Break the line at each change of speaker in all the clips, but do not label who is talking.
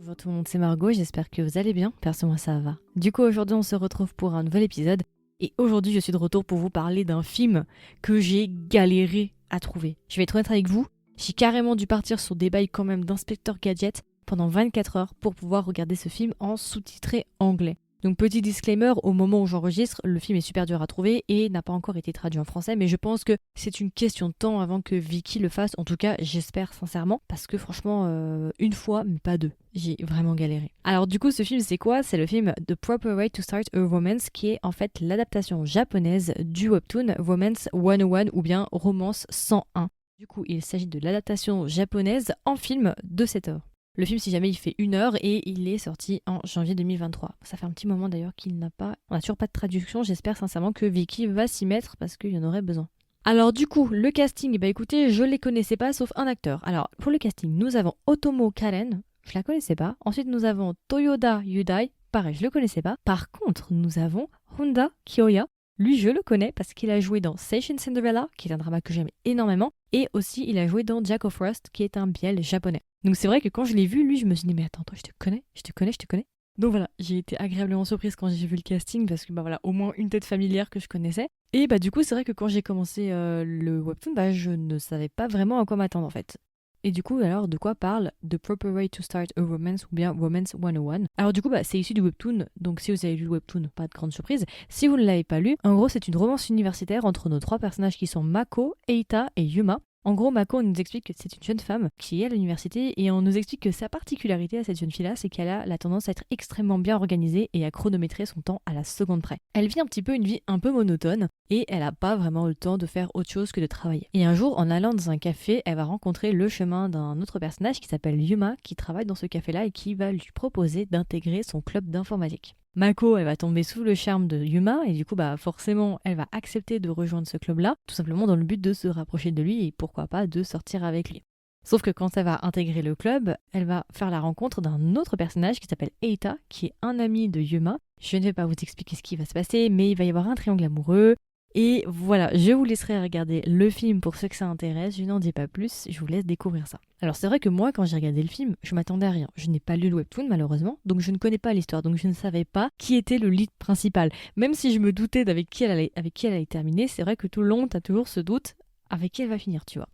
Bonjour tout le monde, c'est Margot, j'espère que vous allez bien, perso moi ça va. Du coup aujourd'hui on se retrouve pour un nouvel épisode et aujourd'hui je suis de retour pour vous parler d'un film que j'ai galéré à trouver. Je vais être honnête avec vous, j'ai carrément dû partir sur des bails quand même d'inspecteur gadget pendant 24 heures pour pouvoir regarder ce film en sous-titré anglais. Donc petit disclaimer, au moment où j'enregistre, le film est super dur à trouver et n'a pas encore été traduit en français, mais je pense que c'est une question de temps avant que Vicky le fasse, en tout cas j'espère sincèrement, parce que franchement, une fois, mais pas deux, j'ai vraiment galéré. Alors du coup ce film c'est quoi? C'est le film The Proper Way to Start a Romance, qui est en fait l'adaptation japonaise du webtoon Romance 101 ou bien Romance 101. Du coup il s'agit de l'adaptation japonaise en film de 7 heures. Le film, si jamais, il fait 1 heure et il est sorti en janvier 2023. Ça fait un petit moment d'ailleurs qu'il n'a pas... On n'a toujours pas de traduction. J'espère sincèrement que Vicky va s'y mettre parce qu'il y en aurait besoin. Alors du coup, le casting, bah écoutez, je les connaissais pas sauf un acteur. Alors pour le casting, nous avons Otomo Karen, je la connaissais pas. Ensuite, nous avons Toyoda Yudai, pareil, je le connaissais pas. Par contre, nous avons Honda Kyoya. Lui, je le connais parce qu'il a joué dans Seishin Cinderella, qui est un drama que j'aime énormément, et aussi il a joué dans Jack of Frost, qui est un biel japonais. Donc c'est vrai que quand je l'ai vu, lui, je me suis dit, mais attends, toi, je te connais. Donc voilà, j'ai été agréablement surprise quand j'ai vu le casting, parce que bah voilà, au moins une tête familière que je connaissais. Et bah du coup, c'est vrai que quand j'ai commencé le webtoon, bah je ne savais pas vraiment à quoi m'attendre en fait. Et du coup, alors, de quoi parle The Proper Way to Start a Romance ou bien Romance 101? Alors du coup, bah, c'est issu du webtoon, donc si vous avez lu le webtoon, pas de grande surprise. Si vous ne l'avez pas lu, en gros, c'est une romance universitaire entre nos trois personnages qui sont Mako, Eita et Yuma. En gros, Mako nous explique que c'est une jeune femme qui est à l'université et on nous explique que sa particularité à cette jeune fille-là, c'est qu'elle a la tendance à être extrêmement bien organisée et à chronométrer son temps à la seconde près. Elle vit un petit peu une vie un peu monotone et elle n'a pas vraiment le temps de faire autre chose que de travailler. Et un jour, en allant dans un café, elle va rencontrer le chemin d'un autre personnage qui s'appelle Yuma, qui travaille dans ce café-là et qui va lui proposer d'intégrer son club d'informatique. Mako, elle va tomber sous le charme de Yuma et du coup, bah forcément, elle va accepter de rejoindre ce club-là, tout simplement dans le but de se rapprocher de lui et pourquoi pas de sortir avec lui. Sauf que quand elle va intégrer le club, elle va faire la rencontre d'un autre personnage qui s'appelle Eita, qui est un ami de Yuma. Je ne vais pas vous expliquer ce qui va se passer, mais il va y avoir un triangle amoureux. Et voilà, je vous laisserai regarder le film pour ceux que ça intéresse, je n'en dis pas plus, je vous laisse découvrir ça. Alors c'est vrai que moi, quand j'ai regardé le film, je m'attendais à rien. Je n'ai pas lu le webtoon malheureusement, donc je ne connais pas l'histoire, donc je ne savais pas qui était le lead principal. Même si je me doutais avec qui elle allait terminer, c'est vrai que tout le long, t'as toujours ce doute avec qui elle va finir, tu vois.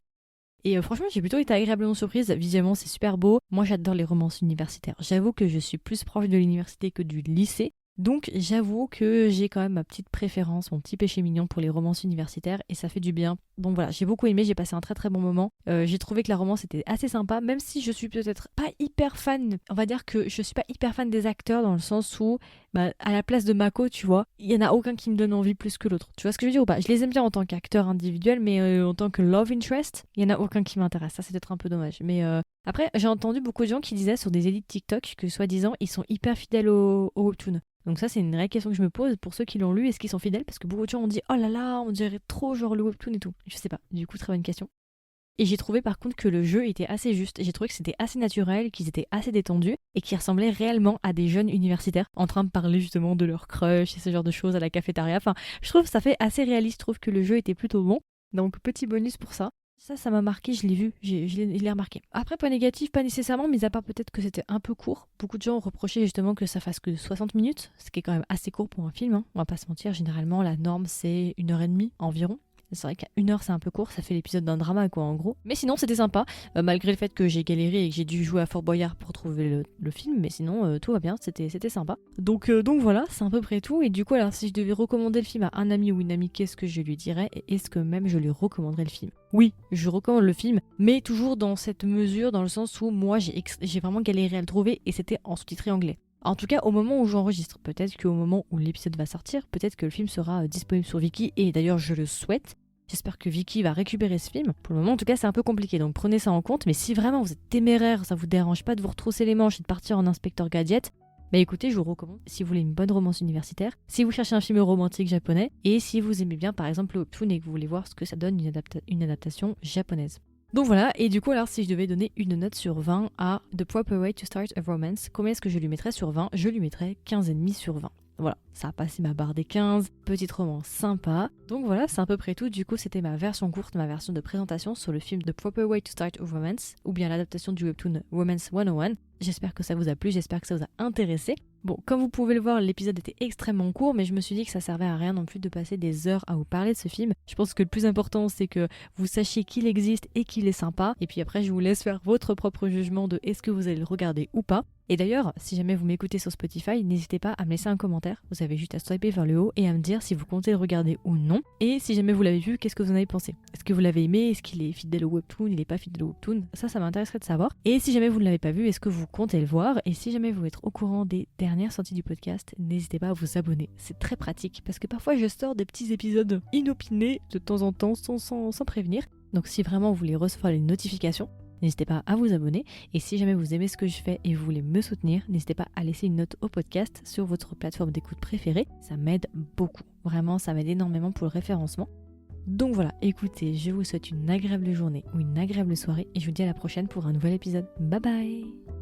Et franchement, j'ai plutôt été agréablement surprise. Visuellement, c'est super beau. Moi, j'adore les romances universitaires. J'avoue que je suis plus proche de l'université que du lycée. Donc j'avoue que j'ai quand même ma petite préférence, mon petit péché mignon pour les romances universitaires et ça fait du bien. Donc voilà, j'ai beaucoup aimé, j'ai passé un très très bon moment. J'ai trouvé que la romance était assez sympa, même si je suis peut-être pas hyper fan, on va dire que je suis pas hyper fan des acteurs dans le sens où, bah, à la place de Mako, tu vois, il y en a aucun qui me donne envie plus que l'autre. Tu vois ce que je veux dire ou pas? Je les aime bien en tant qu'acteurs individuels, mais en tant que love interest, il y en a aucun qui m'intéresse. Ça c'est peut-être un peu dommage, mais après j'ai entendu beaucoup de gens qui disaient sur des edits TikTok que soi-disant ils sont hyper fidèles au webtoon. Donc ça, c'est une vraie question que je me pose pour ceux qui l'ont lu. Est-ce qu'ils sont fidèles? Parce que beaucoup de gens ont dit oh là là, on dirait trop genre le webtoon et tout. Je sais pas. Du coup, très bonne question. Et j'ai trouvé par contre que le jeu était assez juste. J'ai trouvé que c'était assez naturel, qu'ils étaient assez détendus et qu'ils ressemblaient réellement à des jeunes universitaires en train de parler justement de leur crush et ce genre de choses à la cafétéria. Enfin, je trouve que ça fait assez réaliste. Je trouve que le jeu était plutôt bon. Donc petit bonus pour ça. Ça m'a marqué, je l'ai vu, je l'ai remarqué. Après, pas négatif, pas nécessairement, mais à part peut-être que c'était un peu court. Beaucoup de gens ont reproché justement que ça fasse que 60 minutes, ce qui est quand même assez court pour un film, hein. On va pas se mentir, généralement la norme c'est 1 heure et demie environ. C'est vrai qu'à 1 heure c'est un peu court, ça fait l'épisode d'un drama quoi en gros. Mais sinon c'était sympa, malgré le fait que j'ai galéré et que j'ai dû jouer à Fort Boyard pour trouver le film, mais sinon tout va bien, c'était sympa. Donc voilà, c'est à peu près tout. Et du coup alors si je devais recommander le film à un ami ou une amie, qu'est-ce que je lui dirais? Et est-ce que même je lui recommanderais le film? Oui, je recommande le film, mais toujours dans cette mesure, dans le sens où moi j'ai vraiment galéré à le trouver et c'était en sous-titré anglais. En tout cas, au moment où j'enregistre, peut-être qu'au moment où l'épisode va sortir, peut-être que le film sera disponible sur Viki, et d'ailleurs je le souhaite. J'espère que Vicky va récupérer ce film. Pour le moment, en tout cas, c'est un peu compliqué, donc prenez ça en compte. Mais si vraiment vous êtes téméraire, ça vous dérange pas de vous retrousser les manches et de partir en inspecteur gadget, bah écoutez, je vous recommande si vous voulez une bonne romance universitaire, si vous cherchez un film romantique japonais, et si vous aimez bien par exemple le webtoon et que vous voulez voir ce que ça donne une adaptation japonaise. Donc voilà, et du coup alors si je devais donner une note sur 20 à The Proper Way to Start a Romance, combien est-ce que je lui mettrais sur 20? Je lui mettrais 15,5 sur 20. Voilà, ça a passé ma barre des 15, petite romance sympa. Donc voilà, c'est à peu près tout. Du coup, c'était ma version courte, ma version de présentation sur le film The Proper Way to Start a Romance, ou bien l'adaptation du webtoon Romance 101. J'espère que ça vous a plu, j'espère que ça vous a intéressé. Bon, comme vous pouvez le voir, l'épisode était extrêmement court, mais je me suis dit que ça servait à rien non plus de passer des heures à vous parler de ce film. Je pense que le plus important, c'est que vous sachiez qu'il existe et qu'il est sympa. Et puis après, je vous laisse faire votre propre jugement de est-ce que vous allez le regarder ou pas. Et d'ailleurs, si jamais vous m'écoutez sur Spotify, n'hésitez pas à me laisser un commentaire. Vous avez juste à swiper vers le haut et à me dire si vous comptez le regarder ou non. Et si jamais vous l'avez vu, qu'est-ce que vous en avez pensé? Est-ce que vous l'avez aimé? Est-ce qu'il est fidèle au webtoon? Il n'est pas fidèle au webtoon? Ça m'intéresserait de savoir. Et si jamais vous ne l'avez pas vu, est-ce que vous comptez le voir? Et si jamais vous voulez être au courant des dernières sorties du podcast, n'hésitez pas à vous abonner. C'est très pratique parce que parfois je sors des petits épisodes inopinés de temps en temps sans prévenir. Donc si vraiment vous voulez recevoir les notifications, n'hésitez pas à vous abonner. Et si jamais vous aimez ce que je fais et vous voulez me soutenir, n'hésitez pas à laisser une note au podcast sur votre plateforme d'écoute préférée. Ça m'aide beaucoup. Vraiment, ça m'aide énormément pour le référencement. Donc voilà, écoutez, je vous souhaite une agréable journée ou une agréable soirée et je vous dis à la prochaine pour un nouvel épisode. Bye bye!